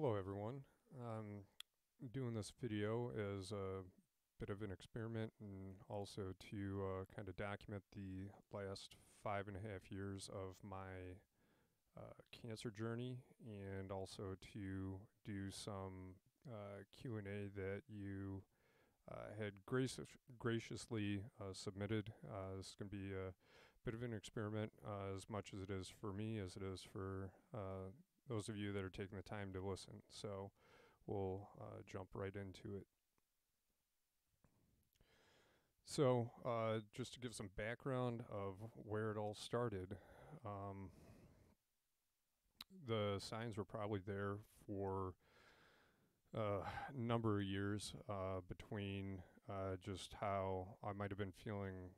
Hello everyone. I'm doing this video as a bit of an experiment and also to kind of document the last 5.5 years of my cancer journey, and also to do some Q&A that you had graciously submitted. This is going to be a bit of an experiment, as much as it is for me as it is for those of you that are taking the time to listen. So we'll jump right into it. So, just to give some background of where it all started, um, the signs were probably there for a number of years, between just how I might have been feeling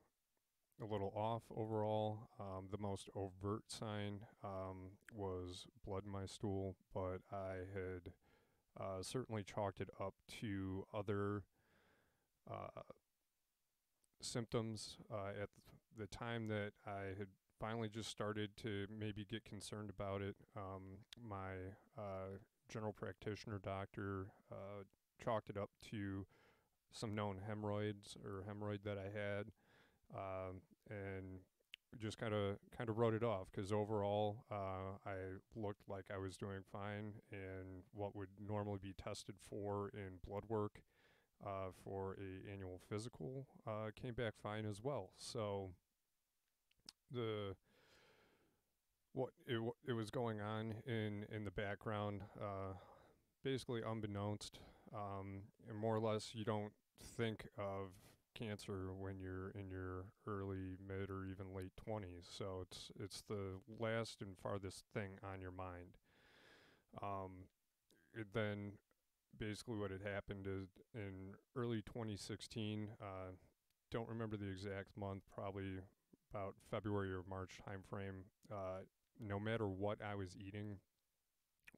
a little off overall. The most overt sign was blood in my stool, but I had certainly chalked it up to other uh, symptoms at the time that I had finally just started to maybe get concerned about it. My general practitioner doctor chalked it up to some known hemorrhoids or hemorrhoid that I had, and just kind of wrote it off because overall I looked like I was doing fine, and what would normally be tested for in blood work for a annual physical came back fine as well. So the what it was going on in the background, basically unbeknownst, and more or less you don't think of cancer when you're in your early, mid, or even late 20s. So it's the last and farthest thing on your mind. Then basically what had happened is in early 2016, don't remember the exact month, probably about February or March timeframe. No matter what I was eating,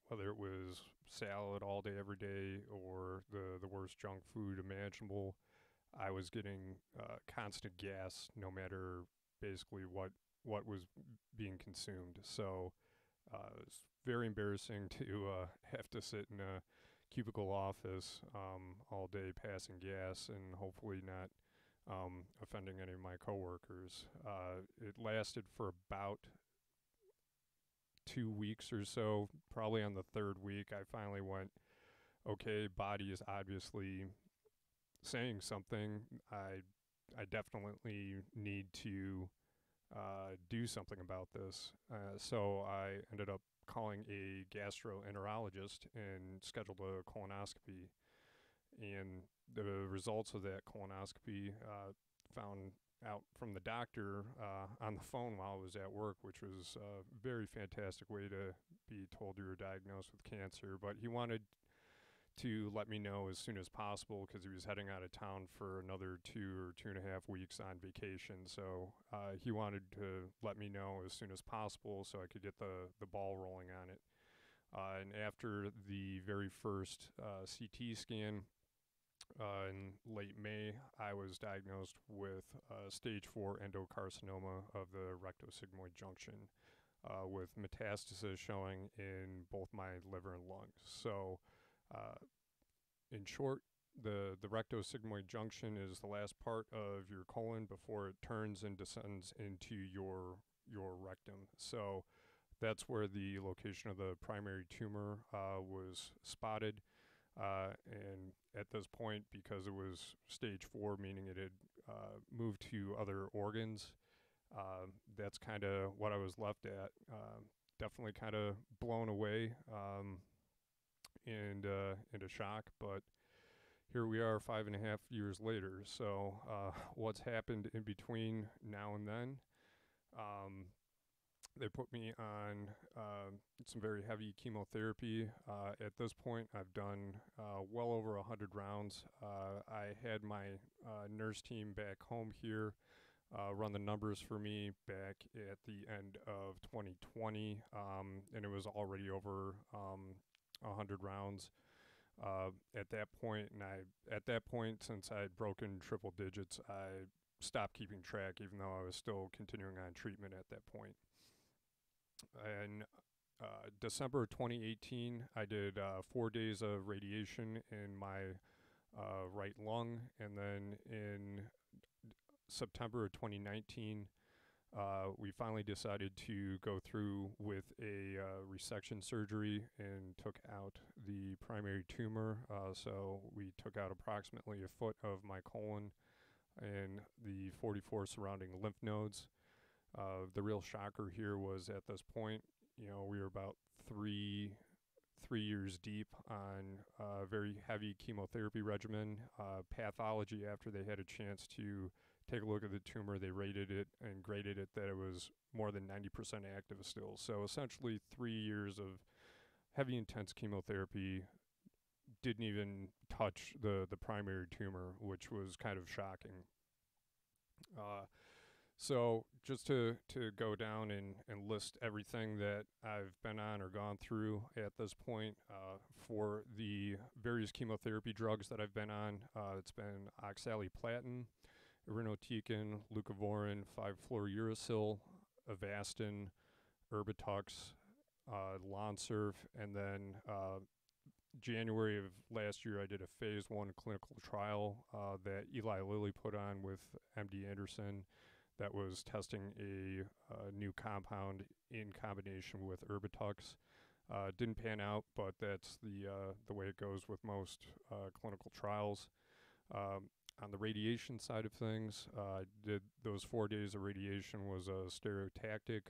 whether it was salad all day, every day, or the worst junk food imaginable, I was getting constant gas, no matter basically what was being consumed. So it was very embarrassing to have to sit in a cubicle office all day passing gas and hopefully not offending any of my coworkers. It lasted for about 2 weeks or so. Probably on the third week, I finally went, okay, body is obviously saying something. I definitely need to do something about this. So I ended up calling a gastroenterologist and scheduled a colonoscopy. And the results of that colonoscopy, found out from the doctor on the phone while I was at work, which was a very fantastic way to be told you were diagnosed with cancer. But he wanted to let me know as soon as possible because he was heading out of town for another 2 or 2.5 weeks on vacation. So he wanted to let me know as soon as possible so I could get the ball rolling on it. And after the very first CT scan in late May, I was diagnosed with stage 4 endocarcinoma of the rectosigmoid junction, with metastasis showing in both my liver and lungs. So uh, in short, the rectosigmoid junction is the last part of your colon before it turns and descends into your rectum. So that's where the location of the primary tumor was spotted. And at this point, because it was stage 4, meaning it had moved to other organs, that's kind of what I was left at. Definitely kind of blown away, and into shock, but here we are 5.5 years later. So what's happened in between now and then? Um, they put me on some very heavy chemotherapy. At this point, I've done well over 100 rounds. I had my nurse team back home here run the numbers for me back at the end of 2020, and it was already over 100 rounds at that point. And at that point, since I had broken triple digits, I stopped keeping track, even though I was still continuing on treatment at that point. And December 2018, I did 4 days of radiation in my right lung, and then in September of 2019, we finally decided to go through with a resection surgery and took out the primary tumor. So we took out approximately a foot of my colon and the 44 surrounding lymph nodes. The real shocker here was at this point, we were about three years deep on a very heavy chemotherapy regimen. Pathology, after they had a chance to take a look at the tumor, they rated it and graded it that it was more than 90% active still. So essentially 3 years of heavy intense chemotherapy didn't even touch the primary tumor, which was kind of shocking. So just to go down and list everything that I've been on or gone through at this point, for the various chemotherapy drugs that I've been on, it's been oxaliplatin, irinotecan, leucovorin, 5-fluorouracil, Avastin, Erbitux, Lonsurf, and then January of last year I did a phase 1 clinical trial that Eli Lilly put on with MD Anderson that was testing a new compound in combination with Erbitux. Didn't pan out, but that's the way it goes with most clinical trials. On the radiation side of things, I did those 4 days of radiation was a stereotactic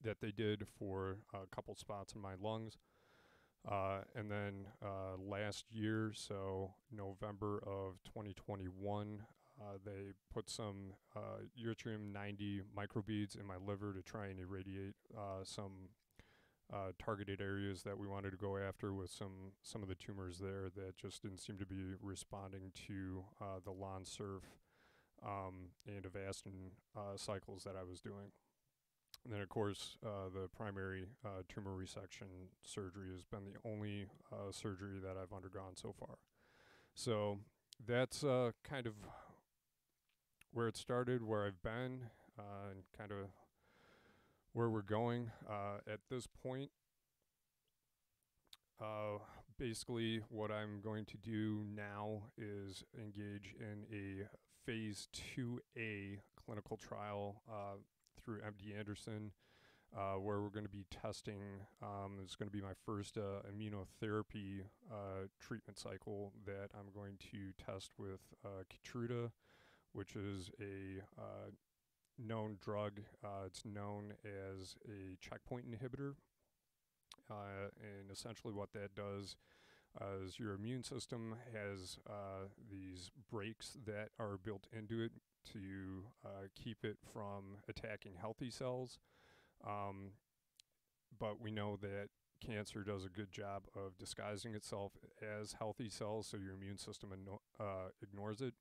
that they did for a couple spots in my lungs. And then last year, so November of 2021, they put some yttrium-90 microbeads in my liver to try and irradiate some targeted areas that we wanted to go after with some of the tumors there that just didn't seem to be responding to the Lonsurf and Avastin cycles that I was doing. And then, of course, the primary tumor resection surgery has been the only surgery that I've undergone so far. So that's kind of where it started, where I've been, and kind of where we're going. At this point, basically what I'm going to do now is engage in a phase 2A clinical trial through MD Anderson, where we're going to be testing, it's going to be my first immunotherapy treatment cycle that I'm going to test with Keytruda, which is a known drug. It's known as a checkpoint inhibitor. And essentially what that does is your immune system has these brakes that are built into it to keep it from attacking healthy cells. But we know that cancer does a good job of disguising itself as healthy cells, so your immune system ignores it.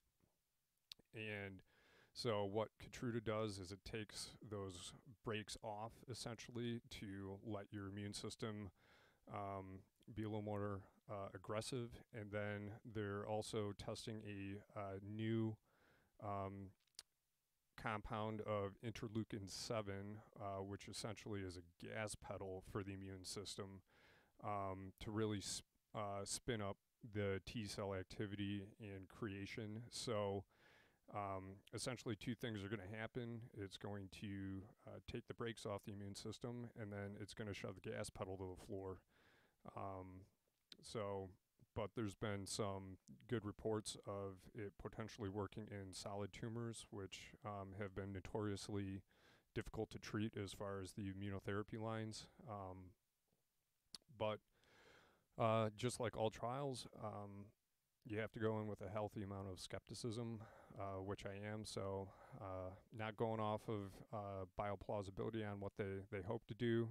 And so what Keytruda does is it takes those brakes off, essentially, to let your immune system be a little more aggressive. And then they're also testing a new compound of interleukin-7, which essentially is a gas pedal for the immune system, to really spin up the T-cell activity and creation. So essentially two things are going to happen. It's going to take the brakes off the immune system, and then it's going to shove the gas pedal to the floor. But there's been some good reports of it potentially working in solid tumors, which have been notoriously difficult to treat as far as the immunotherapy lines. But just like all trials, you have to go in with a healthy amount of skepticism, which I am. So not going off of bioplausibility on what they hope to do.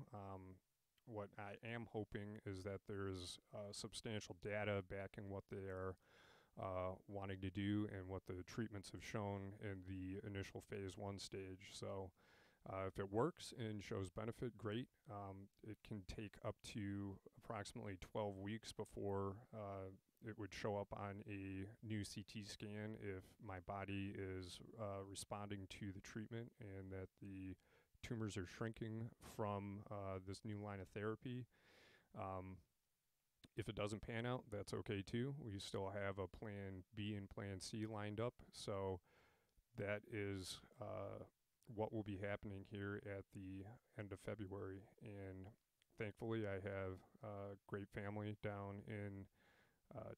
What I am hoping is that there is substantial data backing what they are wanting to do and what the treatments have shown in the initial phase 1 stage. So if it works and shows benefit, great. It can take up to approximately 12 weeks before it would show up on a new CT scan if my body is responding to the treatment and that the tumors are shrinking from this new line of therapy. Um, if it doesn't pan out, that's okay too. We still have a plan B and plan C lined up. So that is what will be happening here at the end of February. And thankfully, I have a great family down in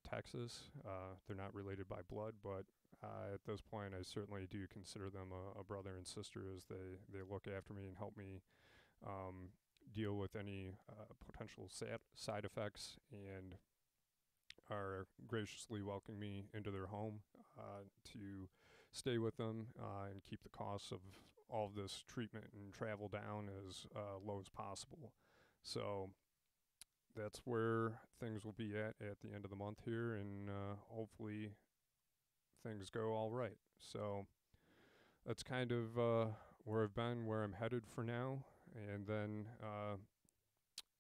Texas. They're not related by blood, but at this point, I certainly do consider them a brother and sister as they look after me and help me um, deal with any potential side effects and are graciously welcoming me into their home to stay with them and keep the costs of all of this treatment and travel down as low as possible. So that's where things will be at the end of the month here, and hopefully things go all right. So that's kind of where I've been, where I'm headed for now. And then,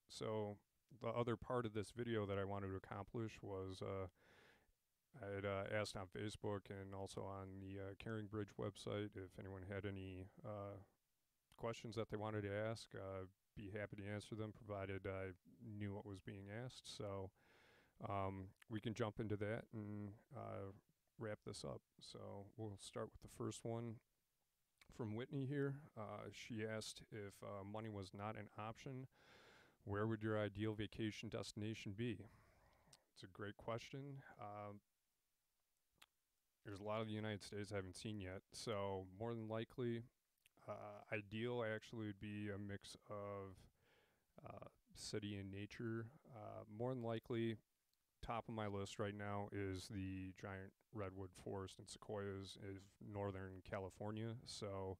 so the other part of this video that I wanted to accomplish was I had asked on Facebook and also on the Caring Bridge website if anyone had any questions that they wanted to ask. Be happy to answer them provided I knew what was being asked. So we can jump into that and wrap this up. So we'll start with the first one from Whitney here. She asked if money was not an option, where would your ideal vacation destination be? It's a great question. There's a lot of the United States I haven't seen yet, so more than likely, ideal actually would be a mix of city and nature. More than likely, top of my list right now is the giant redwood forest and sequoias of Northern California. So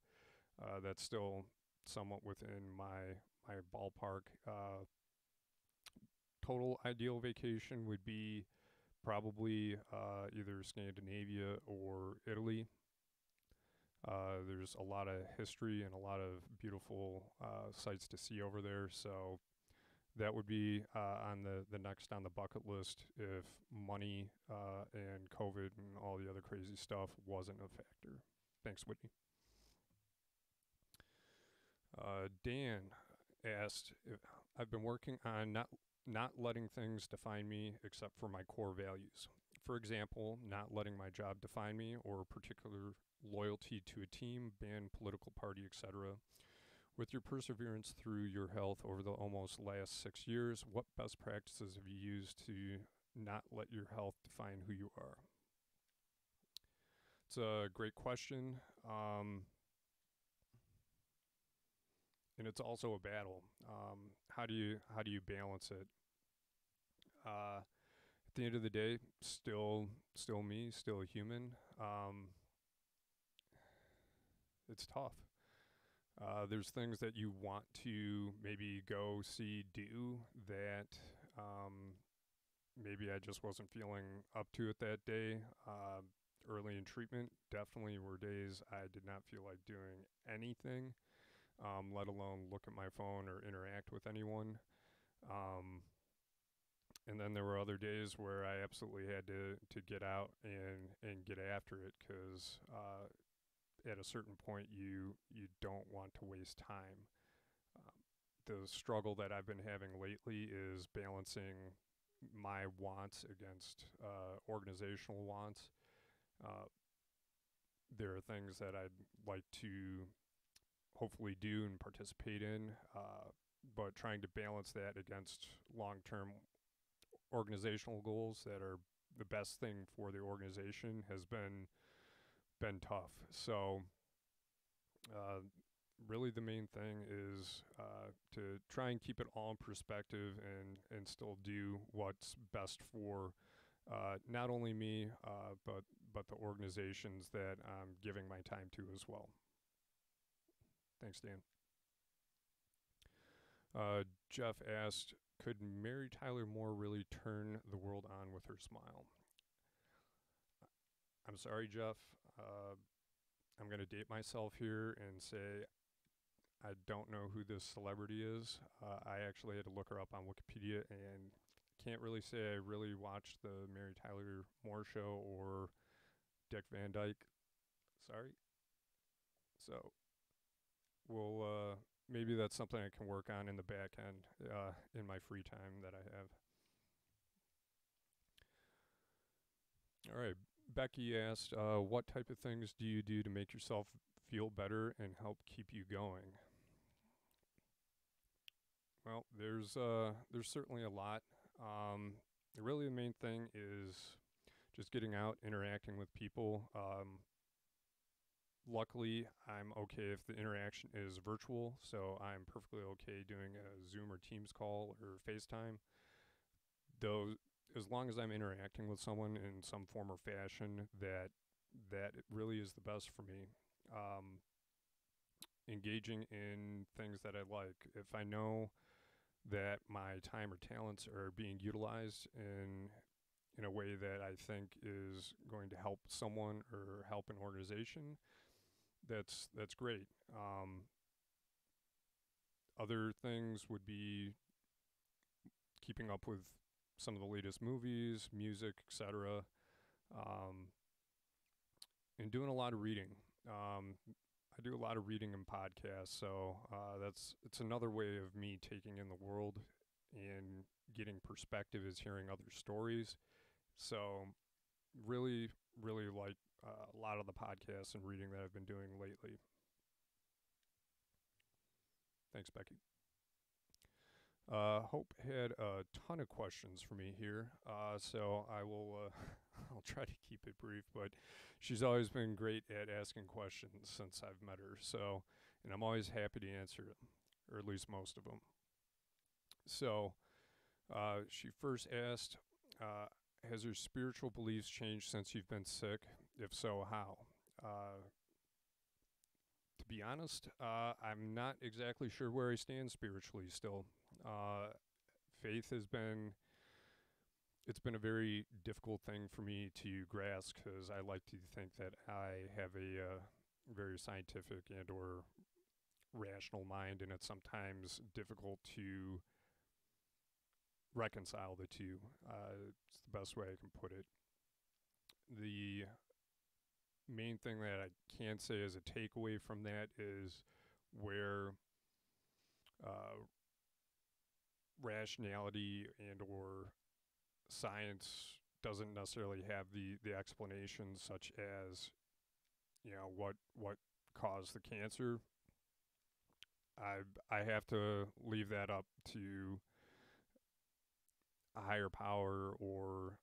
that's still somewhat within my ballpark. Total ideal vacation would be probably either Scandinavia or Italy. There's a lot of history and a lot of beautiful sights to see over there, so that would be on the next on the bucket list if money and COVID and all the other crazy stuff wasn't a factor. Thanks, Whitney. Dan asked, if I've been working on not letting things define me except for my core values. For example, not letting my job define me or particular loyalty to a team, band, political party, etc. With your perseverance through your health over the almost last 6 years, what best practices have you used to not let your health define who you are? It's a great question. And it's also a battle. How do you balance it? At the end of the day, still me, still a human. It's tough. There's things that you want to maybe go see, do that maybe I just wasn't feeling up to it that day. Early in treatment, definitely were days I did not feel like doing anything, let alone look at my phone or interact with anyone. And then there were other days where I absolutely had to get out and get after it because at a certain point you don't want to waste time. The struggle that I've been having lately is balancing my wants against organizational wants. There are things that I'd like to hopefully do and participate in, but trying to balance that against long-term organizational goals that are the best thing for the organization has been tough. So really the main thing is to try and keep it all in perspective and still do what's best for not only me but the organizations that I'm giving my time to as well. Thanks, Dan. Jeff asked, could Mary Tyler Moore really turn the world on with her smile? I'm sorry, Jeff. I'm going to date myself here and say I don't know who this celebrity is. I actually had to look her up on Wikipedia and can't really say I really watched the Mary Tyler Moore show or Dick Van Dyke. Sorry. So we'll maybe that's something I can work on in the back end in my free time that I have. All right. Becky asked, what type of things do you do to make yourself feel better and help keep you going? Well, there's certainly a lot. Really, the main thing is just getting out, interacting with people. Luckily, I'm okay if the interaction is virtual, so I'm perfectly okay doing a Zoom or Teams call or FaceTime. Though, as long as I'm interacting with someone in some form or fashion, that it really is the best for me. Um, Engaging in things that I like. If I know that my time or talents are being utilized in a way that I think is going to help someone or help an organization, that's great. Other things would be keeping up with some of the latest movies, music, etc., um, and doing a lot of reading. I do a lot of reading and podcasts, so it's another way of me taking in the world and getting perspective is hearing other stories. So really, really like a lot of the podcasts and reading that I've been doing lately. Thanks, Becky. Hope had a ton of questions for me here, so I will. I'll try to keep it brief, but she's always been great at asking questions since I've met her. So, and I'm always happy to answer them, or at least most of them. So, she first asked, "Has your spiritual beliefs changed since you've been sick? If so, how?" To be honest, I'm not exactly sure where I stand spiritually still. Uh, Faith has been it's been a very difficult thing for me to grasp because I like to think that I have a very scientific and or rational mind, and it's sometimes difficult to reconcile the two. It's the best way I can put it. The main thing that I can say as a takeaway from that is where uh, rationality and or science doesn't necessarily have the explanations, such as what caused the cancer. I have to leave that up to a higher power, or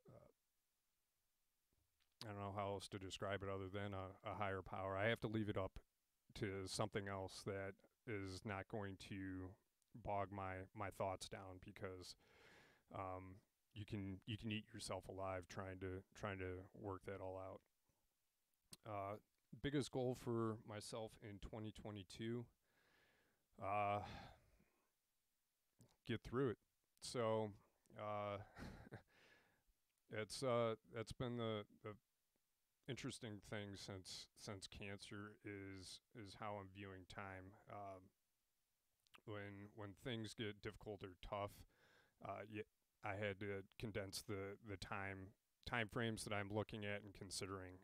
I don't know how else to describe it other than a higher power. I have to leave it up to something else that is not going to bog my thoughts down, because you can eat yourself alive trying to work that all out. Uh, Biggest goal for myself in 2022, uh, get through it. So uh, that's been the interesting thing since cancer is how I'm viewing time. When things get difficult or tough, I had to condense the time frames that I'm looking at and considering.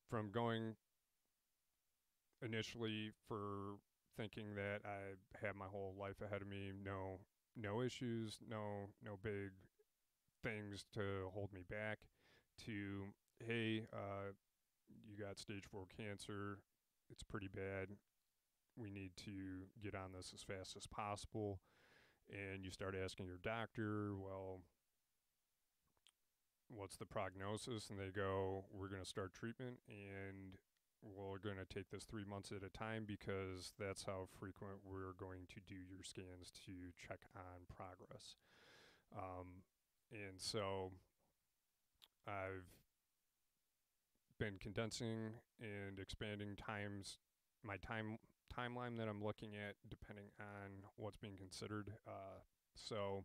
From going initially for thinking that I have my whole life ahead of me, no issues, no big things to hold me back, to hey, you got stage 4 cancer, it's pretty bad. We need to get on this as fast as possible. And you start asking your doctor, well, what's the prognosis? And they go, we're going to start treatment, and we're going to take this 3 months at a time because that's how frequent we're going to do your scans to check on progress. And so I've been condensing and expanding my timeline that I'm looking at depending on what's being considered. So,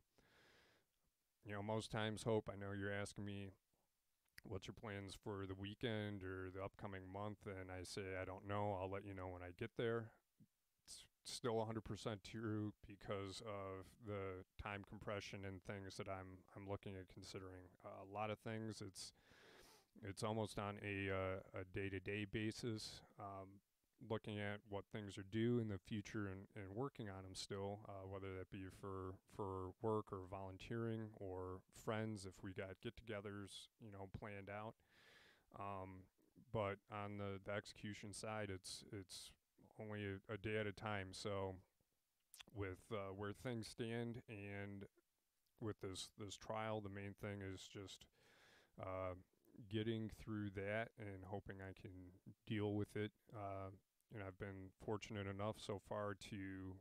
most times, Hope, I know you're asking me, what's your plans for the weekend or the upcoming month? And I say, I don't know. I'll let you know when I get there. It's still 100% true because of the time compression and things that I'm looking at considering. A lot of things, it's almost on a day-to-day basis. looking at what things are due in the future and working on them still, whether that be for work or volunteering or friends if we got get-togethers, planned out. Um, but on the execution side, it's only a day at a time. So with where things stand and with this trial, the main thing is just uh, getting through that and hoping I can deal with it. And I've been fortunate enough so far to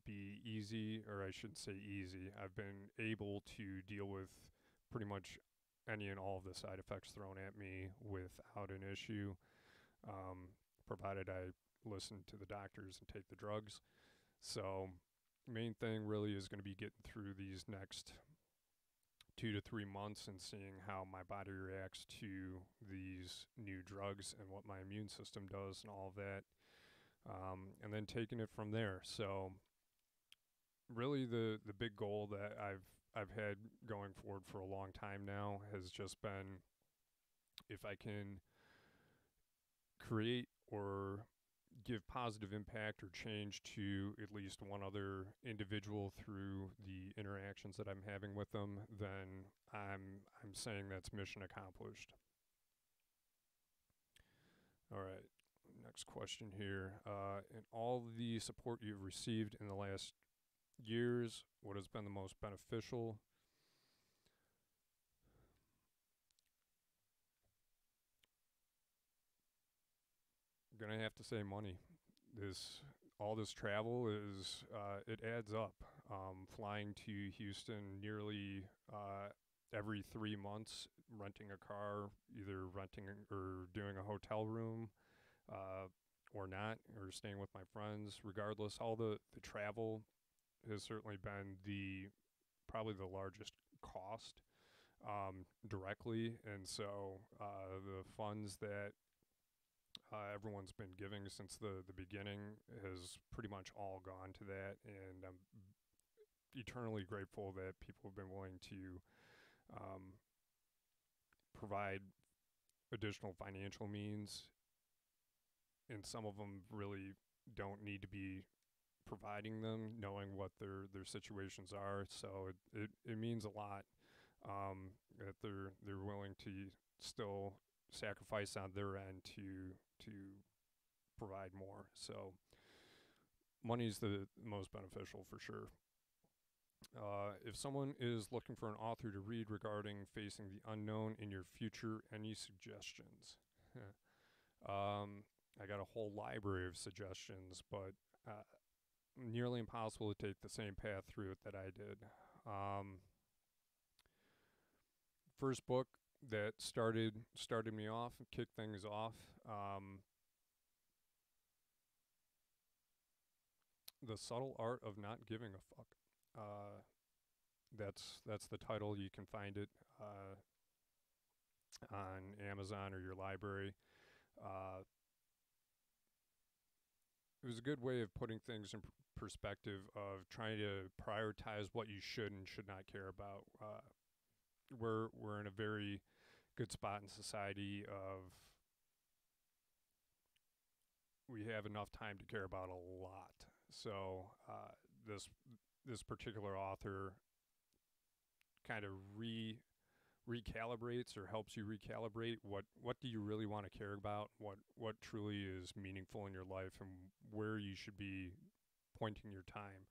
be easy, or I shouldn't say easy. I've been able to deal with pretty much any and all of the side effects thrown at me without an issue, um, provided I listen to the doctors and take the drugs. So, main thing really is going to be getting through these next 2 to 3 months and seeing how my body reacts to these new drugs and what my immune system does and all of that, and then taking it from there. So really the big goal that I've had going forward for a long time now has just been if I can create or give positive impact or change to at least one other individual through the interactions that I'm having with them, then I'm saying that's mission accomplished. All right, next question here. In all the support you've received in the last years, what has been the most beneficial? I'm gonna have to say money. This all this travel is it adds up. Flying to Houston nearly every 3 months, renting a car, either renting or doing a hotel room, uh, or not, or staying with my friends. Regardless, all the travel has certainly been the probably the largest cost directly, and so the funds that everyone's been giving since the beginning has pretty much all gone to that, and I'm eternally grateful that people have been willing to um, provide additional financial means, and some of them really don't need to be providing them, knowing what their situations are. So it means a lot that they're willing to still sacrifice on their end to provide more. So money's the most beneficial for sure. If someone is looking for an author to read regarding facing the unknown in your future, any suggestions? I got a whole library of suggestions, but uh, nearly impossible to take the same path through it that I did. First book that started me off and kicked things off. The Subtle Art of Not Giving a Fuck. Uh, that's the title. You can find it on Amazon or your library. Uh, it was a good way of putting things in perspective of trying to prioritize what you should and should not care about. We're in a very good spot in society of we have enough time to care about a lot. So this particular author kind of recalibrates or helps you recalibrate what do you really want to care about, what truly is meaningful in your life, and where you should be pointing your time.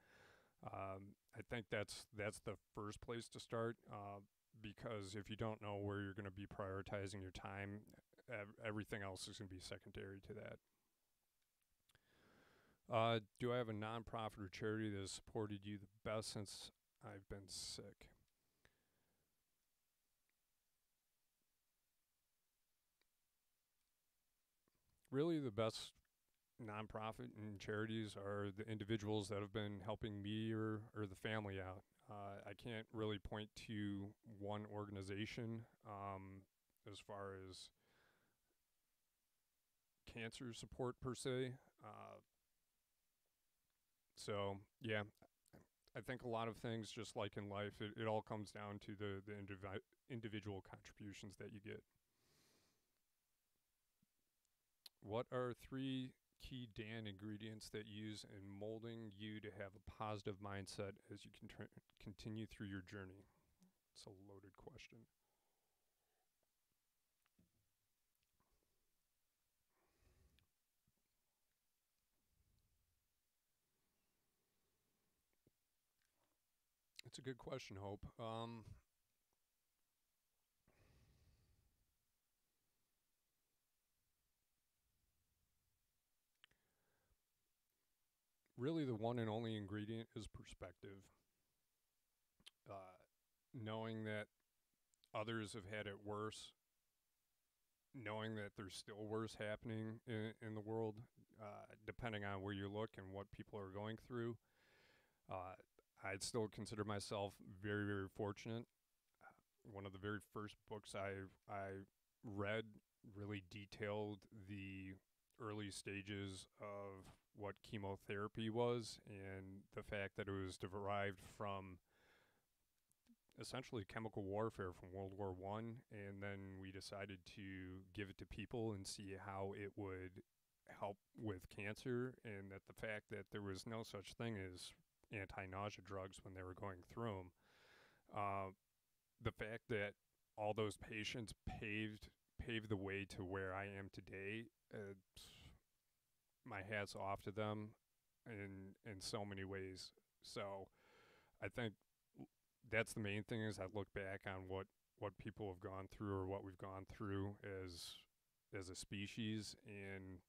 I think that's the first place to start, because if you don't know where you're going to be prioritizing your time, everything else is going to be secondary to that. Do I have a nonprofit or charity that has supported you the best since I've been sick? Really, the best nonprofit and charities are the individuals that have been helping me or the family out. I can't really point to one organization as far as cancer support per se. So, yeah, I think a lot of things, just like in life, it all comes down to the individual contributions that you get. What are 3 key Dan ingredients that you use in molding you to have a positive mindset as you continue through your journey? It's a loaded question. It's a good question, Hope. Really, the one and only ingredient is perspective. Knowing that others have had it worse, knowing that there's still worse happening in the world, depending on where you look and what people are going through. Uh, I'd still consider myself very, very fortunate. One of the very first books I read really detailed the early stages of what chemotherapy was and the fact that it was derived from essentially chemical warfare from World War One, and then we decided to give it to people and see how it would help with cancer, and that the fact that there was no such thing as anti-nausea drugs when they were going through them. The fact that all those patients paved the way to where I am today. My hat's off to them in so many ways. So I think that's the main thing is I look back on what people have gone through or what we've gone through as a species, and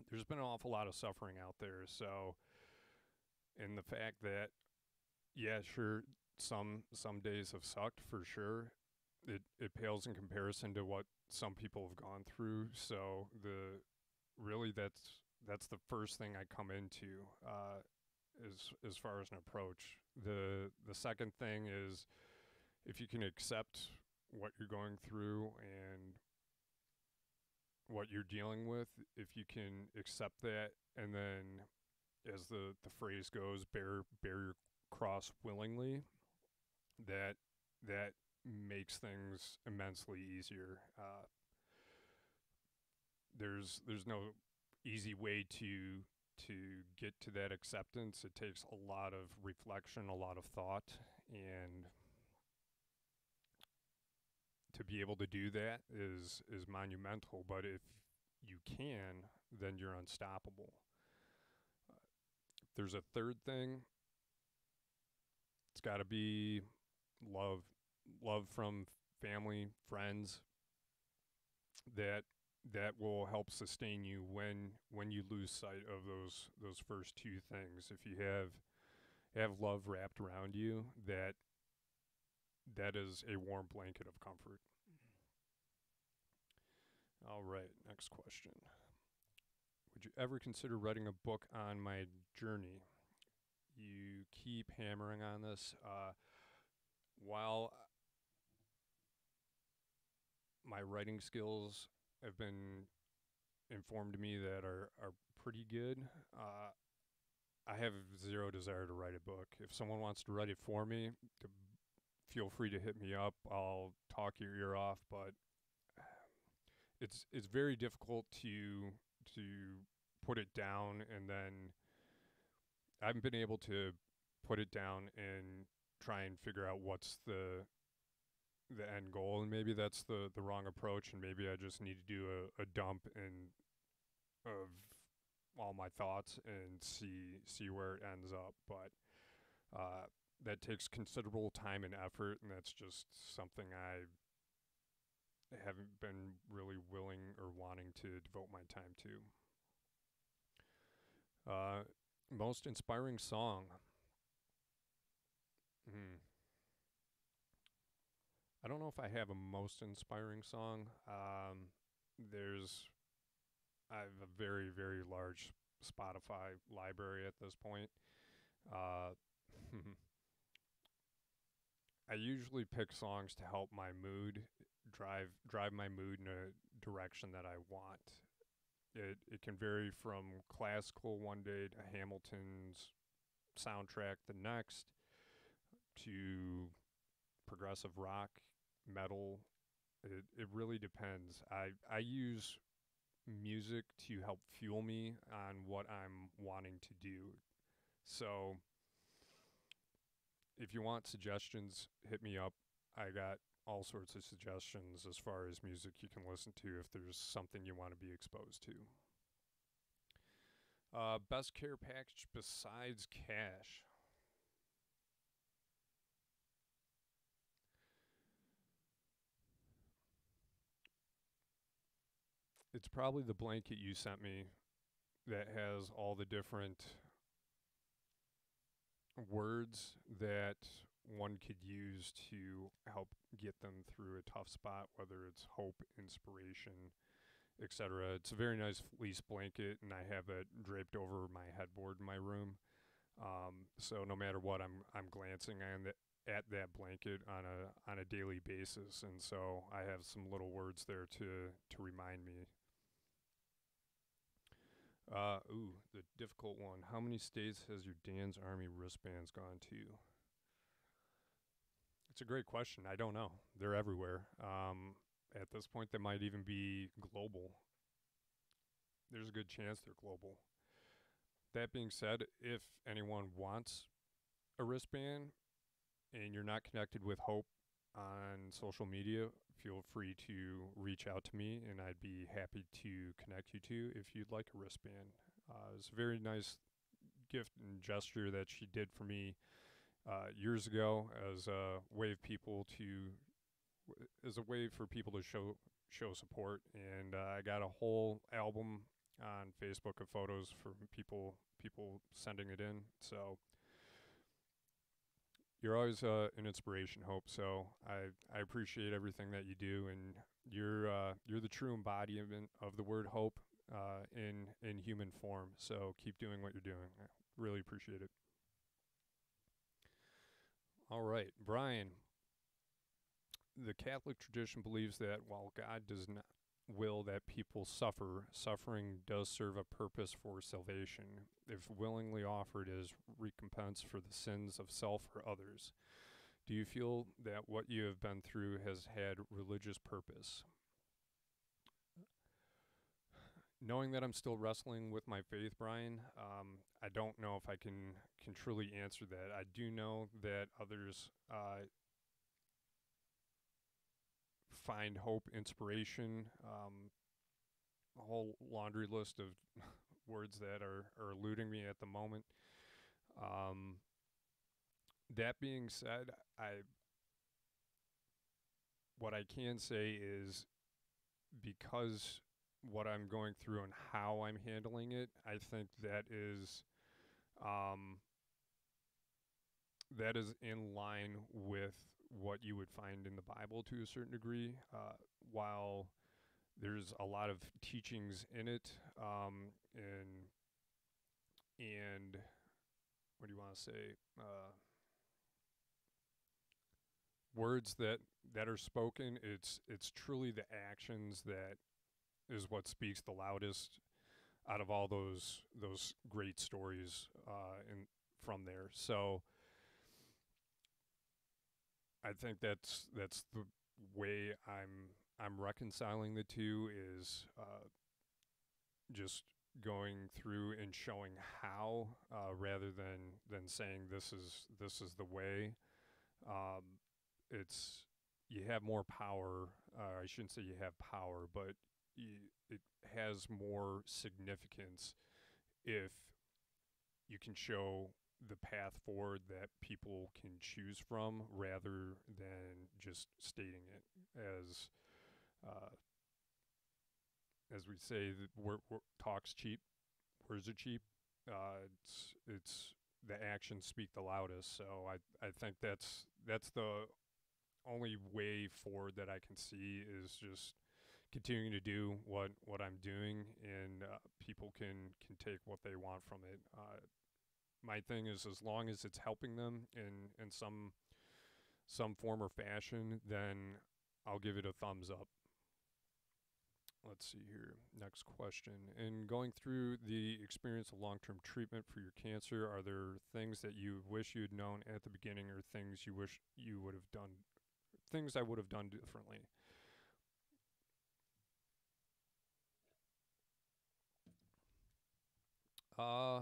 there's been an awful lot of suffering out there. So, and the fact that, yeah, sure, some days have sucked for sure. It pales in comparison to what some people have gone through. So really that's the first thing I come into as far as an approach. The second thing is if you can accept what you're going through and what you're dealing with, if you can accept that, and then as the phrase goes, bear your cross willingly, that makes things immensely easier. There's no easy way to get to that acceptance. It takes a lot of reflection, a lot of thought, and to be able to do that is monumental. But if you can, then you're unstoppable. If there's a third thing, it's got to be love, love from family, friends, that will help sustain you when you lose sight of those first two things. If you have love wrapped around you, that is a warm blanket of comfort. All right, next question. Would you ever consider writing a book on my journey? You keep hammering on this. While my writing skills have been informed to me that are pretty good, I have zero desire to write a book. If someone wants to write it for me, feel free to hit me up. I'll talk your ear off, but it's very difficult to put it down, and then I haven't been able to put it down and try and figure out what's the end goal, and maybe that's the wrong approach, and maybe I just need to do a dump of all my thoughts and see where it ends up. But that takes considerable time and effort, and that's just something I haven't been really willing or wanting to devote my time to. Most inspiring song. Hmm. I don't know if I have a most inspiring song. There's I have a very, very large Spotify library at this point. Uh, I usually pick songs to help my mood, drive my mood in a direction that I want. It can vary from classical one day to Hamilton's soundtrack the next, to progressive rock, metal. It really depends. I use music to help fuel me on what I'm wanting to do. So if you want suggestions, hit me up. I got all sorts of suggestions as far as music you can listen to if there's something you want to be exposed to. Best care package besides cash. It's probably the blanket you sent me that has all the different words that one could use to help get them through a tough spot, whether it's hope, inspiration, etc. It's a very nice fleece blanket, and I have it draped over my headboard in my room. So no matter what, I'm glancing at that blanket on a daily basis, and so I have some little words there to remind me. The difficult one. How many states has your Dan's Army wristbands gone to? It's a great question. I don't know. They're everywhere. At this point, they might even be global. There's a good chance they're global. That being said, if anyone wants a wristband and you're not connected with Hope on social media, feel free to reach out to me and I'd be happy to connect you to if you'd like a wristband. It's a very nice gift and gesture that she did for me years ago as a way of people to as a way for people to show support. And I got a whole album on Facebook of photos from people sending it in. So you're always an inspiration, Hope. So I appreciate everything that you do, and you're the true embodiment of the word hope in human form. So keep doing what you're doing. I really appreciate it. All right, Brian. The Catholic tradition believes that while God does not will that people suffer, suffering does serve a purpose for salvation, if willingly offered as recompense for the sins of self or others. Do you feel that what you have been through has had religious purpose? Knowing that I'm still wrestling with my faith, Brian, I don't know if I can truly answer that. I do know that others find hope, inspiration, a whole laundry list of words that are eluding me at the moment. Um, that being said, I what I can say is because what I'm going through and how I'm handling it, I think um, that is in line with what you would find in the Bible to a certain degree. While there's a lot of teachings in it, and what do you want to say? Words that are spoken. It's truly the actions that is what speaks the loudest out of all those great stories in from there. So I think that's the way I'm reconciling the two is just going through and showing how rather than saying this is the way. Um, it's you have more power. I shouldn't say you have power, but it has more significance if you can show the path forward that people can choose from rather than just stating it uh, as we say that talk's cheap, words are cheap. It's the actions speak the loudest. So I think that's the only way forward that I can see is just continuing to do what I'm doing, and people can take what they want from it. My thing is, as long as it's helping them in some form or fashion, then I'll give it a thumbs up. Let's see here. Next question. In going through the experience of long-term treatment for your cancer, are there things that you wish you had known at the beginning, or things you wish you would have done, things I would have done differently? Uh,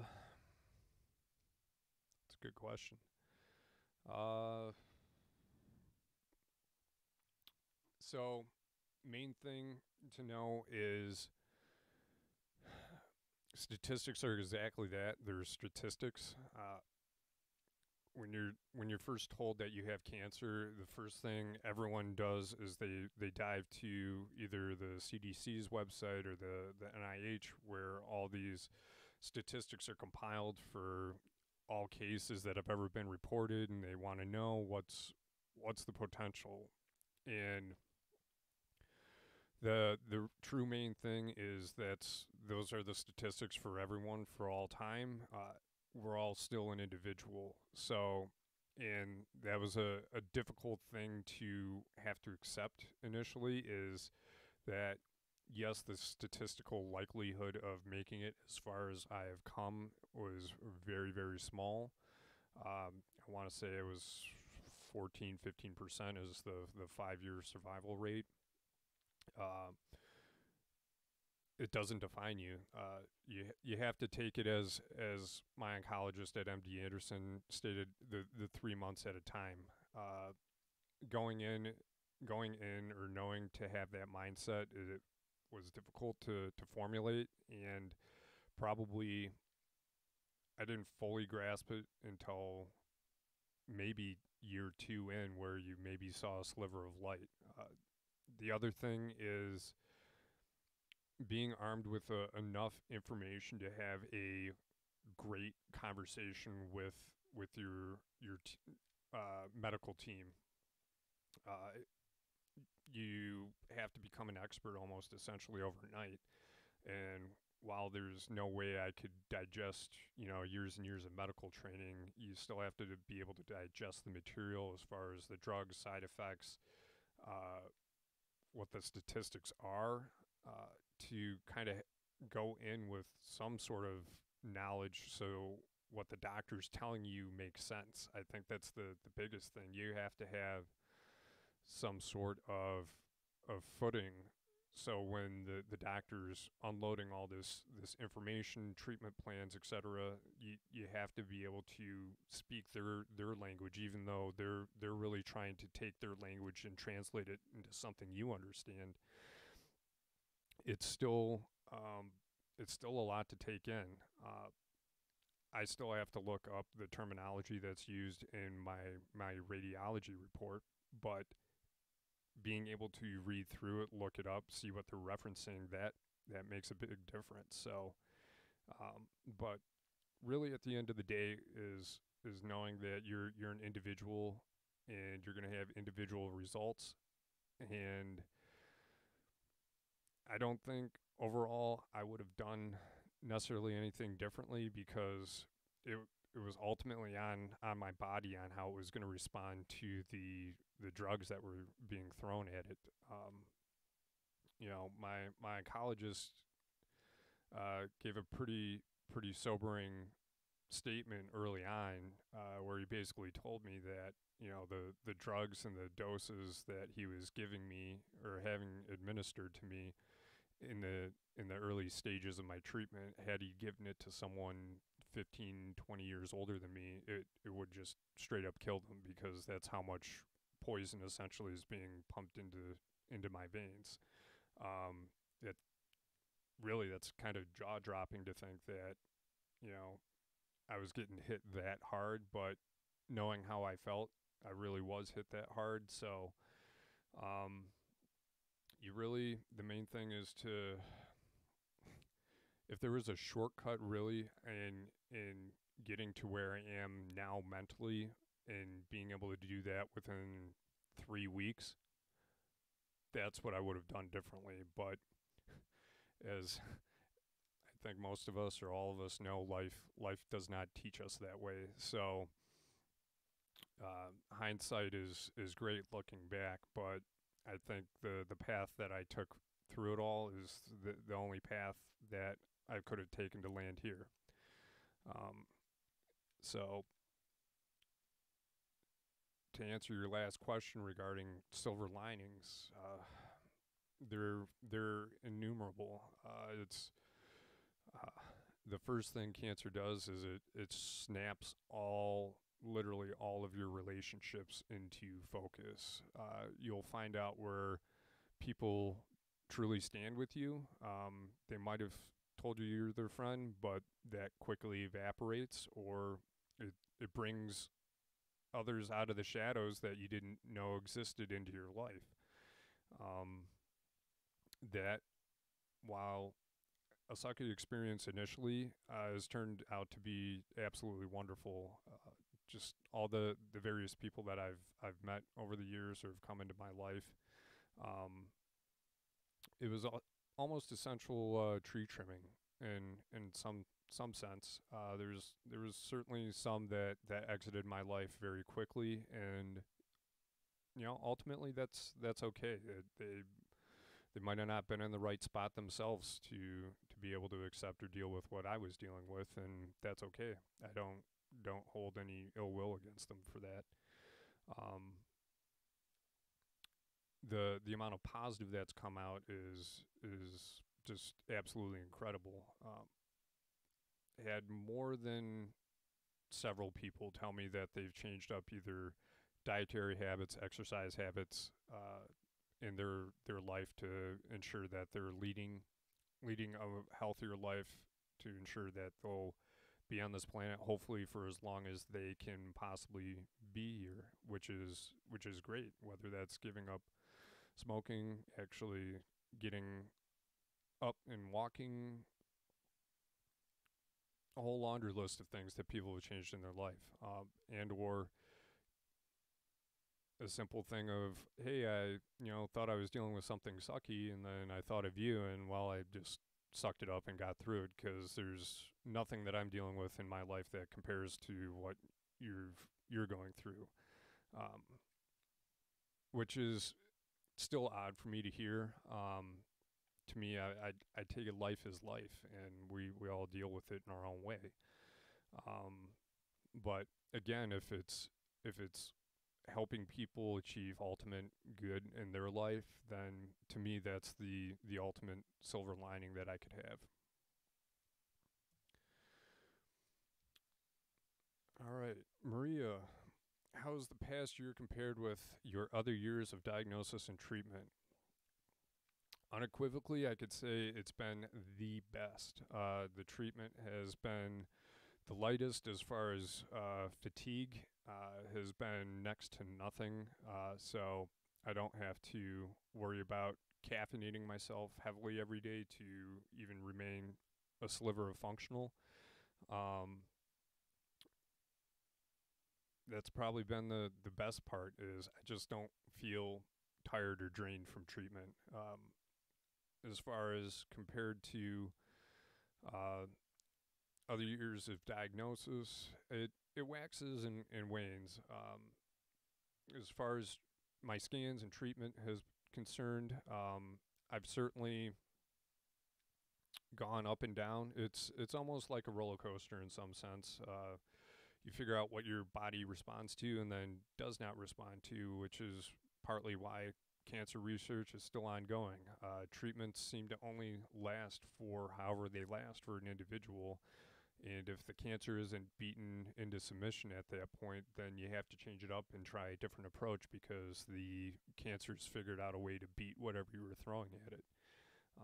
it's a good question. Uh, so main thing to know is statistics are exactly that. They're statistics. When you're first told that you have cancer, the first thing everyone does is they dive to either the CDC's website or the NIH, where all these statistics are compiled for all cases that have ever been reported, and they want to know what's the potential. And the true main thing is that those are the statistics for everyone for all time. We're all still an individual, so and that was a difficult thing to have to accept initially. Is that yes, the statistical likelihood of making it as far as I have come was very, very small. I want to say it was 14, 15% is the 5 year survival rate. Uh, it doesn't define you. You have to take it as my oncologist at MD Anderson stated, the 3 months at a time. Uh, going in going in or knowing to have that mindset, it was difficult to formulate, and probably I didn't fully grasp it until maybe year two in, where you maybe saw a sliver of light. Uh, the other thing is being armed with enough information to have a great conversation with your medical team. Uh, you have to become an expert almost essentially overnight. And while there's no way I could digest, years and years of medical training, you still have to be able to digest the material as far as the drugs, side effects, uh, what the statistics are, to kind of go in with some sort of knowledge, so what the doctor's telling you makes sense. I think that's the biggest thing. You have to have some sort of footing. So when the doctor's unloading all this information, treatment plans, etc., you have to be able to speak their language, even though they're really trying to take their language and translate it into something you understand. It's still it's still a lot to take in. I still have to look up the terminology that's used in my radiology report, but being able to read through it, look it up, see what they're referencing, that makes a big difference. So, but really, at the end of the day, is knowing that you're an individual and you're going to have individual results. And I don't think overall I would have done necessarily anything differently, because it was ultimately on my body on how it was going to respond to the drugs that were being thrown at it. My oncologist gave a pretty sobering statement early on, where he basically told me that the drugs and the doses that he was giving me or having administered to me in the early stages of my treatment, had he given it to someone 15, 20 years older than me, it would just straight up kill them, because that's how much poison essentially is being pumped into my veins. It really, that's kind of jaw dropping to think that you know I was getting hit that hard, but knowing how I felt, I really was hit that hard. So, um, the main thing is to, if there was a shortcut really in getting to where I am now mentally and being able to do that within 3 weeks, that's what I would have done differently. But as I think most of us or all of us know, life does not teach us that way. So hindsight is great looking back, but I think the path that I took through it all is the only path that I could have taken to land here. Um, so to answer your last question regarding silver linings, they're innumerable. It's the first thing cancer does is it snaps literally all of your relationships into focus. You'll find out where people truly stand with you. They might have told you you're their friend, but that quickly evaporates, or it brings others out of the shadows that you didn't know existed into your life. Um, that while a sucky experience initially has turned out to be absolutely wonderful. Just all the various people that I've met over the years or have come into my life. Um, it was almost essential tree trimming in some sense. There was certainly some that exited my life very quickly, and ultimately that's okay. They might have not been in the right spot themselves to be able to accept or deal with what I was dealing with, and that's okay. I don't hold any ill will against them for that. Um, the amount of positive that's come out is just absolutely incredible. Had more than several people tell me that they've changed up either dietary habits, exercise habits, in their life to ensure that they're leading a healthier life, to ensure that they'll be on this planet hopefully for as long as they can possibly be here, which is great. Whether that's giving up smoking, actually getting up and walking, a whole laundry list of things that people have changed in their life, and or a simple thing of, hey, I thought I was dealing with something sucky, and then I thought of you, and well, I just sucked it up and got through it, because there's nothing that I'm dealing with in my life that compares to what you're going through, um, which is still odd for me to hear. To me, I take it life is life, and we all deal with it in our own way. Um, but again, if it's helping people achieve ultimate good in their life, then to me that's the ultimate silver lining that I could have. All right, Maria, how's the past year compared with your other years of diagnosis and treatment? Unequivocally, I could say it's been the best. The treatment has been the lightest as far as fatigue, has been next to nothing. So I don't have to worry about caffeinating myself heavily every day to even remain a sliver of functional. Um, that's probably been the best part, is I just don't feel tired or drained from treatment. As far as compared to uh, other years of diagnosis, it waxes and wanes. As far as my scans and treatment has concerned, I've certainly gone up and down. It's almost like a roller coaster in some sense. You figure out what your body responds to and then does not respond to, which is partly why cancer research is still ongoing. Treatments seem to only last for however they last for an individual. And if the cancer isn't beaten into submission at that point, then you have to change it up and try a different approach, because the cancer's figured out a way to beat whatever you were throwing at it.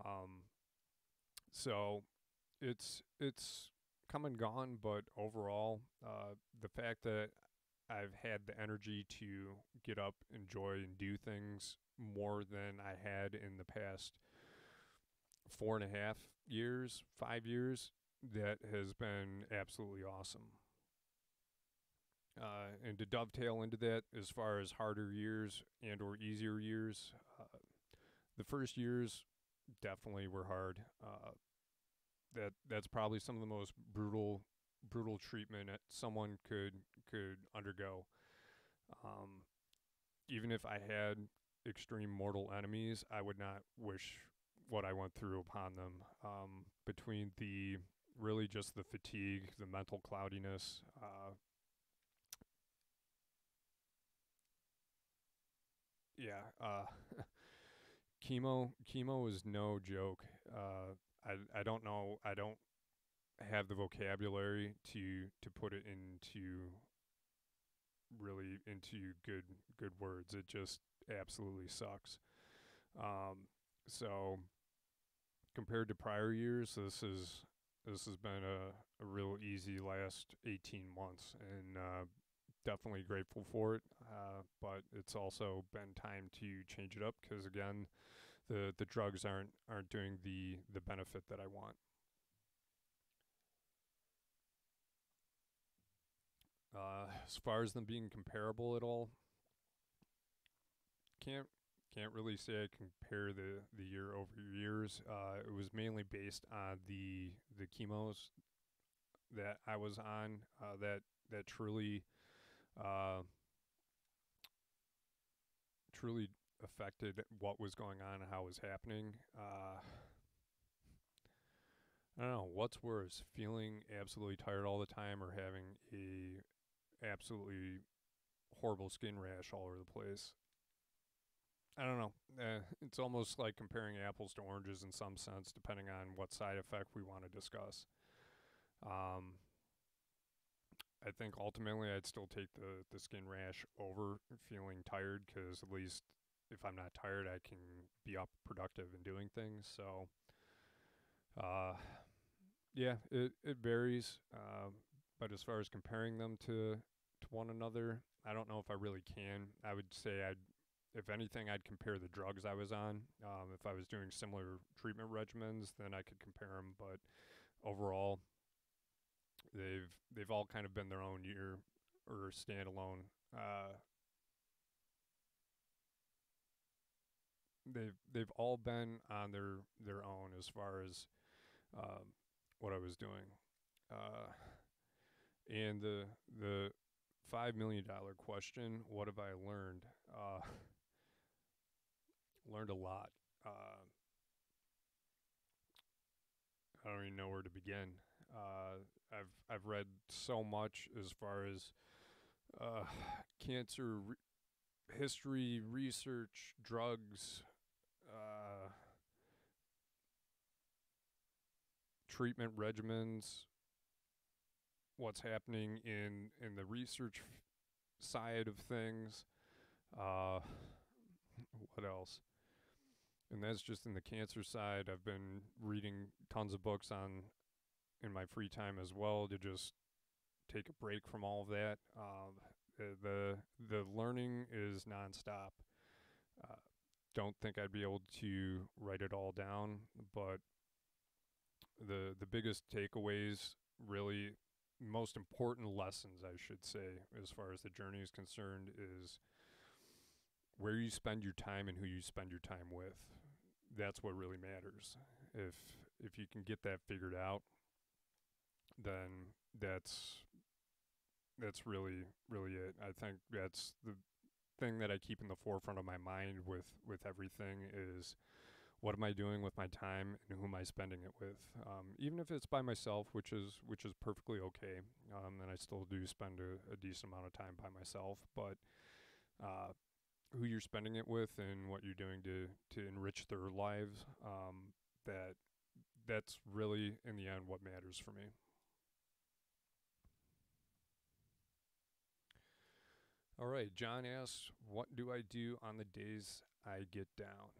Um, so it's come and gone, but overall, the fact that I've had the energy to get up, enjoy, and do things more than I had in the past 4.5 years, 5 years, that has been absolutely awesome. And to dovetail into that, as far as harder years and or easier years, the first years definitely were hard. That's probably some of the most brutal treatment that someone could undergo. Um, Even if I had extreme mortal enemies, I would not wish what I went through upon them. Between the really just the fatigue, the mental cloudiness, yeah, chemo is no joke. I don't know. I don't have the vocabulary to put it into really into good words. It just absolutely sucks. Um, so compared to prior years, this has been a real easy last 18 months, and definitely grateful for it. But it's also been time to change it up because again, the drugs aren't doing the benefit that I want. As far as them being comparable at all, can't can't really say I compare the year over years. It was mainly based on the chemos that I was on that uh, truly affected what was going on and how it was happening. I don't know what's worse, feeling absolutely tired all the time or having a absolutely horrible skin rash all over the place. I don't know. It's almost like comparing apples to oranges in some sense, depending on what side effect we want to discuss. Um, I think ultimately I'd still take the skin rash over feeling tired because at least if I'm not tired, I can be up productive and doing things. So, uh, yeah, it varies. But as far as comparing them to one another, I don't know if I really can. I would say if anything, I'd compare the drugs I was on. If I was doing similar treatment regimens, then I could compare them. But overall, they've all kind of been their own year or standalone. They've all been on their own as far as um, what I was doing. Uh, and the $5 million question: what have I learned? Learned a lot. I don't even know where to begin. I've read so much as far as uh, cancer history, research, drugs, uh, treatment regimens, what's happening in the research side of things. Uh, what else? And that's just in the cancer side. I've been reading tons of books on in my free time as well to just take a break from all of that. The learning is nonstop. Uh, don't think I'd be able to write it all down, but the biggest takeaways, really most important lessons I should say as far as the journey is concerned, is where you spend your time and who you spend your time with. That's what really matters. If if you can get that figured out, then that's really it. I think that's the thing that I keep in the forefront of my mind with everything is what am I doing with my time and who am I spending it with? Even if it's by myself, which is perfectly okay, and I still do spend a decent amount of time by myself. But uh, who you're spending it with and what you're doing to enrich their lives, that that's really in the end what matters for me. All right, John asks, what do I do on the days I get down?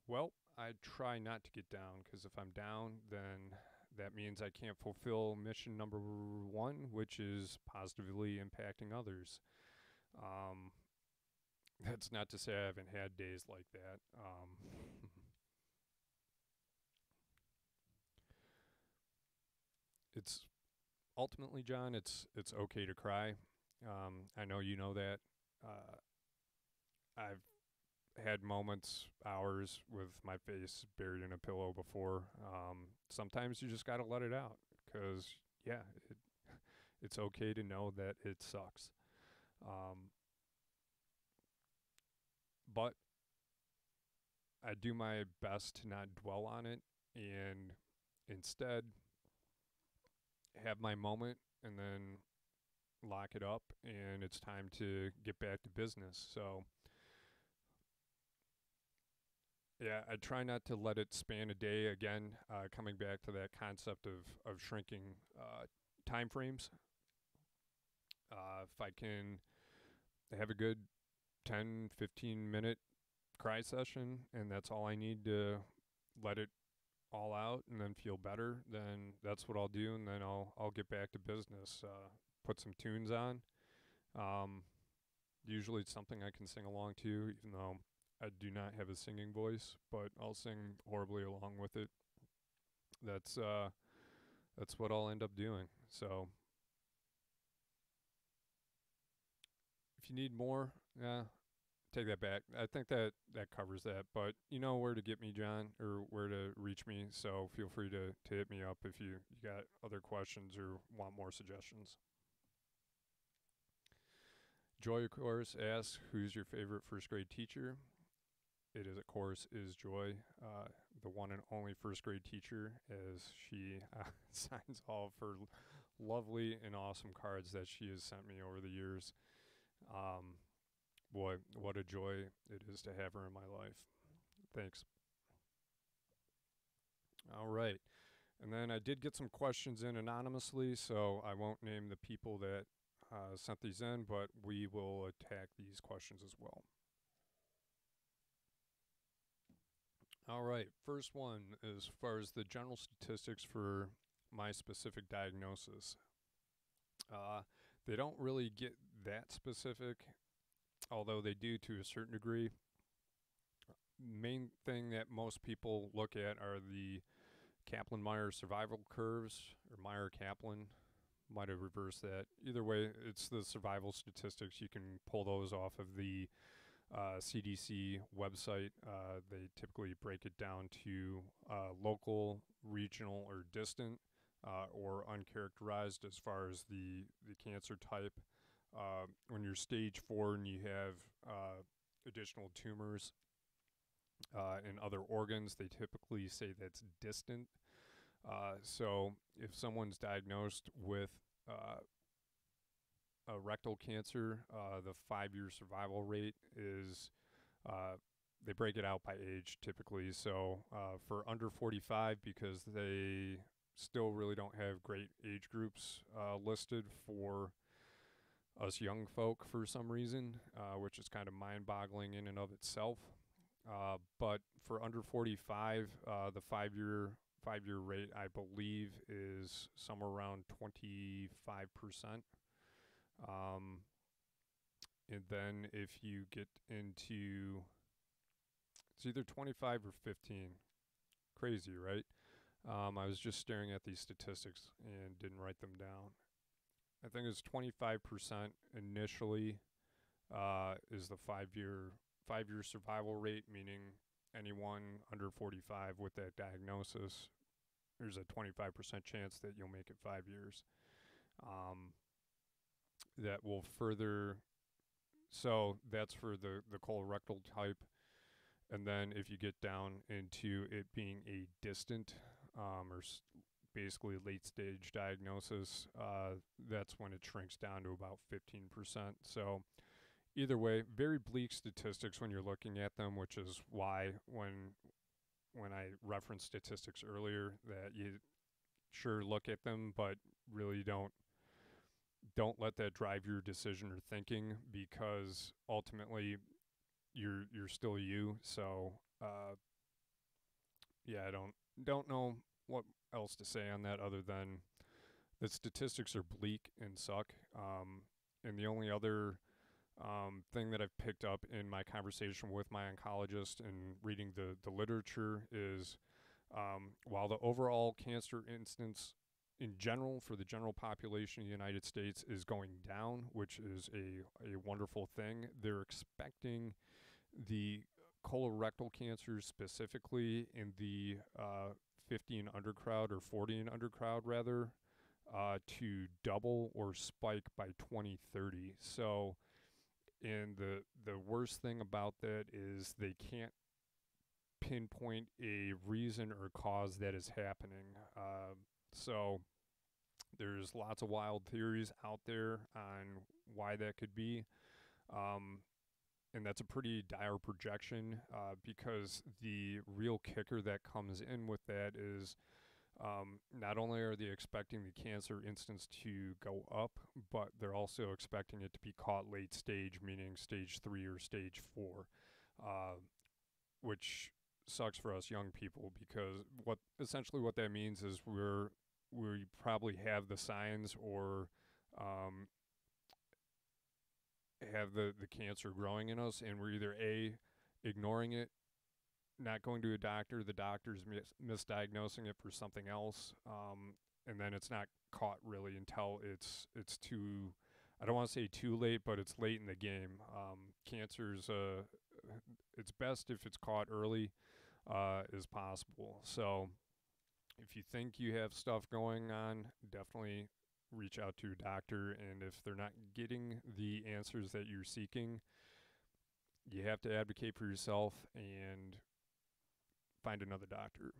Well, I try not to get down because if I'm down, then that means I can't fulfill mission number one, which is positively impacting others. Um, that's not to say I haven't had days like that. It's ultimately, John, it's okay to cry. I know you know that. Uh, I've had moments, hours with my face buried in a pillow before. Sometimes you just got to let it out because, yeah, it's okay to know that it sucks. Um, but I do my best to not dwell on it and instead have my moment and then lock it up and it's time to get back to business. So Yeah, I try not to let it span a day. Again, coming back to that concept of shrinking time frames. If I can have a good 10, 15 minute cry session and that's all I need to let it all out and then feel better, then that's what I'll do, and then I'll get back to business. Put some tunes on. Um, Usually it's something I can sing along to, even though I do not have a singing voice, but I'll sing horribly along with it. That's uh, that's what I'll end up doing. So if you need more, yeah, take that back. I think that covers that. But you know where to get me, John, or where to reach me. So feel free to hit me up if you got other questions or want more suggestions. Joy, of course, asks, "Who's your favorite first grade teacher?" It is, of course, is Joy, the one and only first grade teacher, as she signs all of her lovely and awesome cards that she has sent me over the years. Um, Boy, what a joy it is to have her in my life. Thanks. All right. And then I did get some questions in anonymously, so I won't name the people that sent these in, but we will attack these questions as well. All right. First one, as far as the general statistics for my specific diagnosis, uh, they don't really get that specific, although they do to a certain degree. Main thing that most people look at are the Kaplan-Meier survival curves, or Meyer-Kaplan. Might have reversed that. Either way, it's the survival statistics. You can pull those off of the CDC website. They typically break it down to local, regional, or distant, or uncharacterized as far as the cancer type. When you're stage 4 and you have additional tumors in other organs, they typically say that's distant. So if someone's diagnosed with uh, a rectal cancer, the 5 year survival rate is, uh, they break it out by age typically. So for under 45, because they still really don't have great age groups listed for us young folk for some reason, which is kind of mind boggling in and of itself. But for under 45, the 5 year rate, I believe, is somewhere around 25%. Um, and then if you get into, it's either 25 or 15. Crazy, right? I was just staring at these statistics and didn't write them down. I think it's 25% initially is the 5 year survival rate, meaning anyone under 45 with that diagnosis, there's a 25% chance that you'll make it 5 years. Um, that will further, so that's for the colorectal type. And then if you get down into it being a distant or basically late stage diagnosis, that's when it shrinks down to about 15%. So either way, very bleak statistics when you're looking at them, which is why when I referenced statistics earlier, that you sure look at them, but really don't let that drive your decision or thinking, because ultimately you're still you. So yeah, I don't know what else to say on that other than the statistics are bleak and suck. And the only other thing that I've picked up in my conversation with my oncologist and reading the literature is, while the overall cancer incidence in general for the general population of the United States is going down, which is a wonderful thing, they're expecting the colorectal cancer specifically in the 50 and under crowd, or 40 and under crowd rather, to double or spike by 2030. So, and the worst thing about that is they can't pinpoint a reason or cause that is happening. So there's lots of wild theories out there on why that could be. Um, and that's a pretty dire projection because the real kicker that comes in with that is not only are they expecting the cancer incidence to go up, but they're also expecting it to be caught late stage, meaning stage 3 or stage 4, uh, which sucks for us young people because what that means is we probably have the signs or um, have the cancer growing in us, and we're either a ignoring it, not going to a doctor, the doctor's misdiagnosing it for something else, and then it's not caught really until it's too. I don't want to say too late, but it's late in the game. Cancer's it's best if it's caught early as possible. So if you think you have stuff going on, definitely reach out to your doctor. And if they're not getting the answers that you're seeking, you have to advocate for yourself and find another doctor.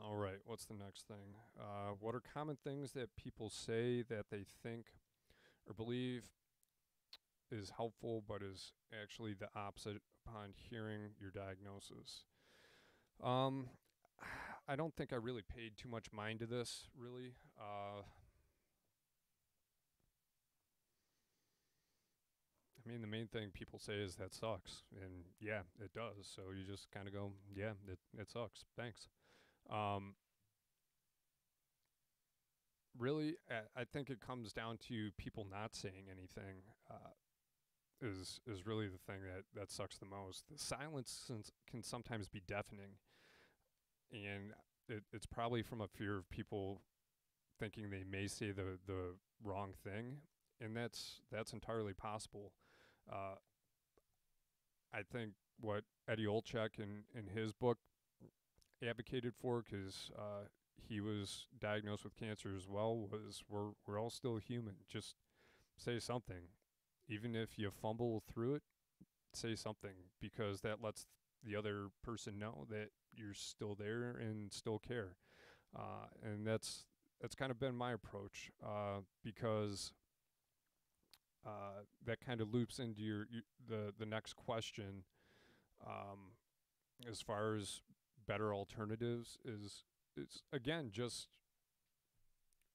All right, what's the next thing? What are common things that people say that they think or believe is helpful but is actually the opposite upon hearing your diagnosis? Um, I don't think I really paid too much mind to this, really. I mean, the main thing people say is that sucks, and yeah, it does. So you just kind of go, yeah, it sucks. Thanks. Um, really, I think it comes down to people not saying anything. Is really the thing that sucks the most. The silence can sometimes be deafening, and it's probably from a fear of people thinking they may say the wrong thing, and that's entirely possible. Uh, I think what Eddie Olczyk in his book advocated for, because he was diagnosed with cancer as well, was we're all still human. Just say something, even if you fumble through it. Say something because that lets the other person know that you're still there and still care. And that's kind of been my approach because that kind of loops into the next question um, as far as better alternatives is it's again just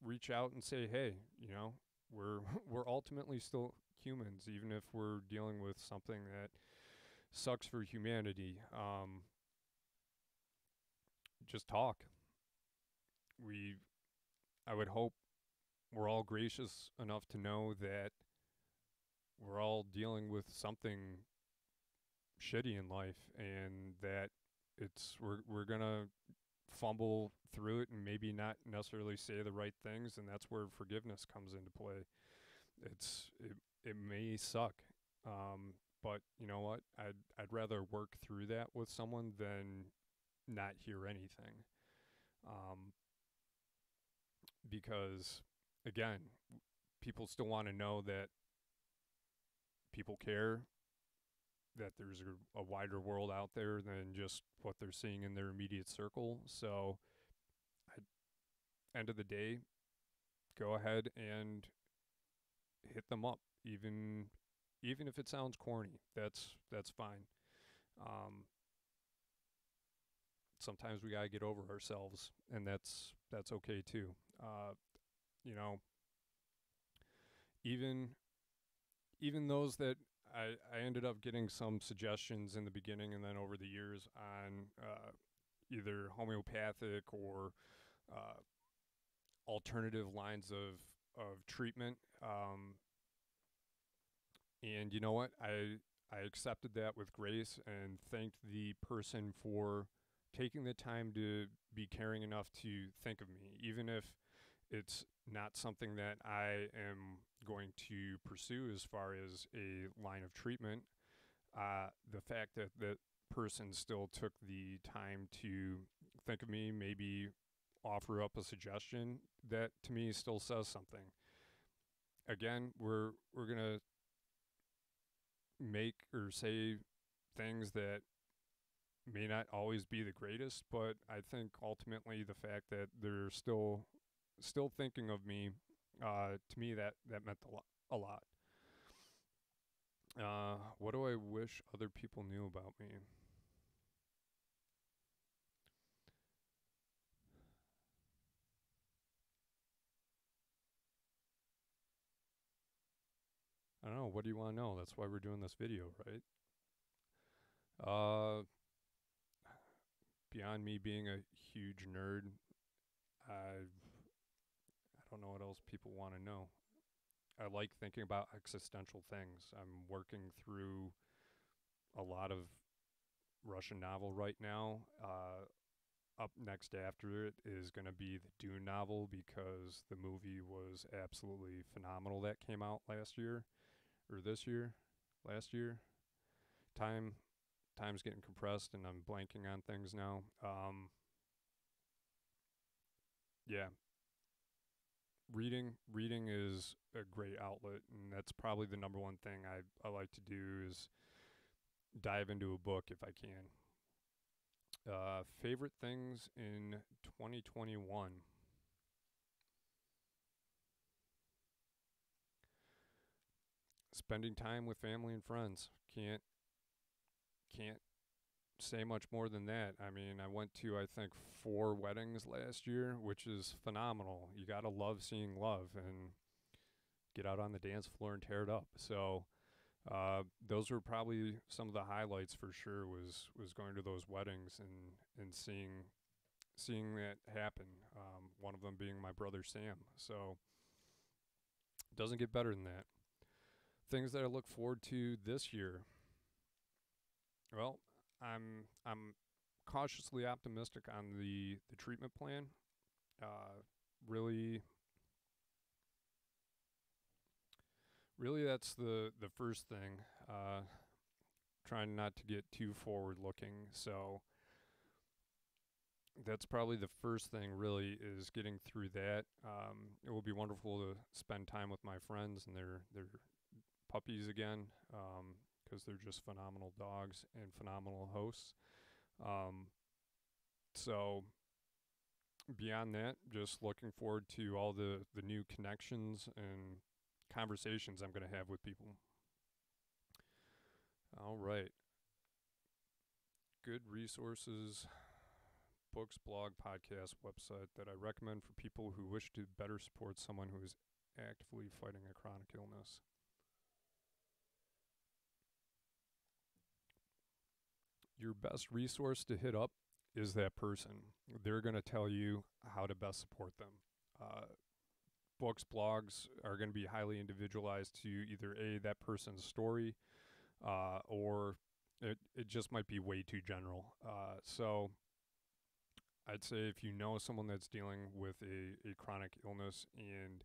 reach out and say, hey, we're we're ultimately still humans, even if we're dealing with something that sucks for humanity. Just talk. We, I would hope we're all gracious enough to know that we're all dealing with something shitty in life, and that we're gonna fumble through it and maybe not necessarily say the right things, and that's where forgiveness comes into play. It may suck, but you know what? I'd rather work through that with someone than not hear anything, um, because again, people still want to know that people care, that there's a wider world out there than just what they're seeing in their immediate circle. So, at end of the day, go ahead and hit them up, even if it sounds corny. That's fine. Um, Sometimes we gotta get over ourselves, and that's okay too. You know, even even those that I ended up getting some suggestions in the beginning and then over the years on either homeopathic or uh, alternative lines of treatment. And you know what? I accepted that with grace and thanked the person for taking the time to be caring enough to think of me, even if it's not something that I am going to pursue as far as a line of treatment. The fact that that person still took the time to think of me, maybe offer up a suggestion, that to me still says something. Again, we're gonna make or say things that may not always be the greatest, but I think ultimately the fact that they're still thinking of me, to me that meant a lot. What do I wish other people knew about me? I don't know. What do you want to know? That's why we're doing this video, right? Uh, Beyond me being a huge nerd, I don't know what else people want to know. I like thinking about existential things. I'm working through a lot of Russian novel right now. Up next after it is going to be the Dune novel because the movie was absolutely phenomenal that came out last year or this year, last year. Time Time's getting compressed and I'm blanking on things now. Yeah, reading is a great outlet, and that's probably the number one thing I like to do is dive into a book if I can. Favorite things in 2021. Spending time with family and friends. Can't say much more than that. I mean, I went to I think 4 weddings last year, which is phenomenal. You got to love seeing love and get out on the dance floor and tear it up. So, those were probably some of the highlights for sure. Was going to those weddings and seeing that happen. One of them being my brother Sam. So it doesn't get better than that. Things that I look forward to this year. Well, I'm cautiously optimistic on the treatment plan. Uh, really, really, that's the first thing. Trying not to get too forward looking. So that's probably the first thing. Really, is getting through that. It will be wonderful to spend time with my friends and their puppies again. Because they're just phenomenal dogs and phenomenal hosts. Um, so beyond that, just looking forward to all the new connections and conversations I'm going to have with people. All right. Good resources, books, blog, podcast, website that I recommend for people who wish to better support someone who is actively fighting a chronic illness. Your best resource to hit up is that person. They're going to tell you how to best support them. Uh, Books, blogs are going to be highly individualized to either that person's story, or it just might be way too general. So I'd say if you know someone that's dealing with a chronic illness and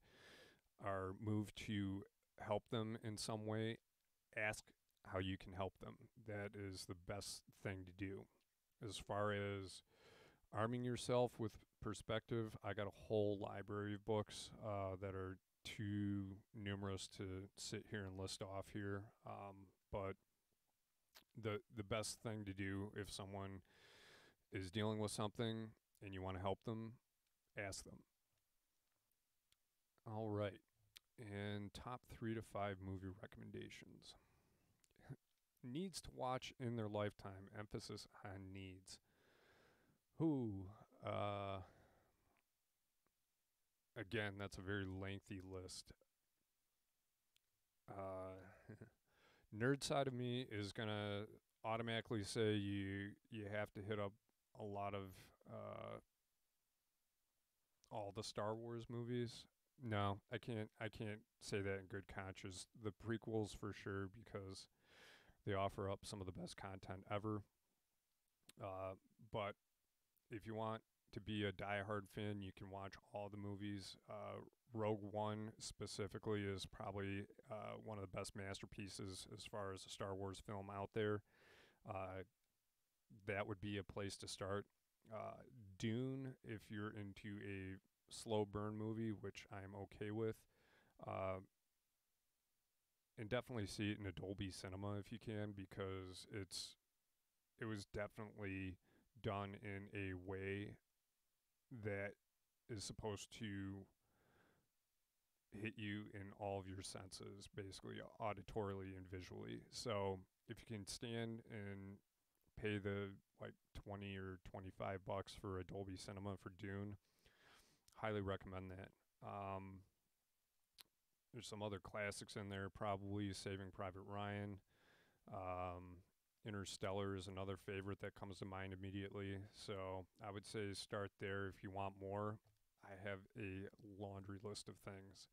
are moved to help them in some way, ask how you can help them. That is the best thing to do. As far as arming yourself with perspective, I got a whole library of books that are too numerous to sit here and list off here. But the best thing to do if someone is dealing with something and you want to help them, ask them. All right. And top 3 to 5 movie recommendations. Needs to watch in their lifetime. Emphasis on needs. Who? Uh, Again, that's a very lengthy list. Uh, Nerd side of me is gonna automatically say you have to hit up a lot of uh, all the Star Wars movies. No, I can't say that in good conscience. The prequels for sure because they offer up some of the best content ever. Uh, but if you want to be a diehard fan, you can watch all the movies. Rogue One specifically is probably one of the best masterpieces as far as a Star Wars film out there. Uh, that would be a place to start. Dune, if you're into a slow burn movie, which I'm okay with, uh, and definitely see it in a Dolby Cinema if you can, because it was definitely done in a way that is supposed to hit you in all of your senses, basically auditorily and visually. So if you can stand and pay the like 20 or 25 bucks for a Dolby Cinema for Dune, highly recommend that. There's some other classics in there, probably Saving Private Ryan. Um, Interstellar is another favorite that comes to mind immediately. So I would say start there if you want more. I have a laundry list of things.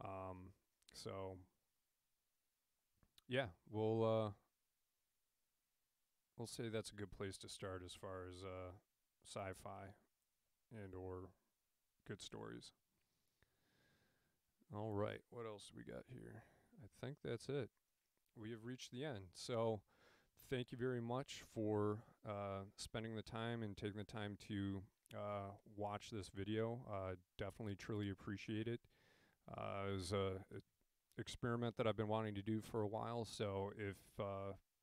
Um, so yeah, we'll say that's a good place to start as far as sci-fi and or good stories. All right, what else do we got here? I think that's it. We have reached the end. So thank you very much for spending the time and taking the time to watch this video. Definitely, truly appreciate it. It was a experiment that I've been wanting to do for a while. So if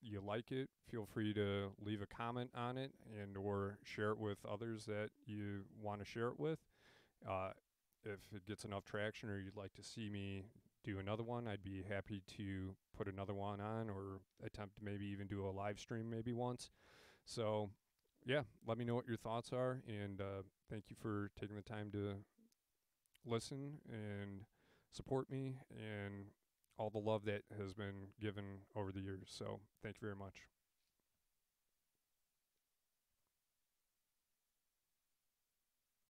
you like it, feel free to leave a comment on it and or share it with others that you want to share it with. Uh, if it gets enough traction or you'd like to see me do another one, I'd be happy to put another one on or attempt to maybe even do a live stream maybe once. So, yeah, let me know what your thoughts are, and thank you for taking the time to listen and support me and all the love that has been given over the years. So, thank you very much.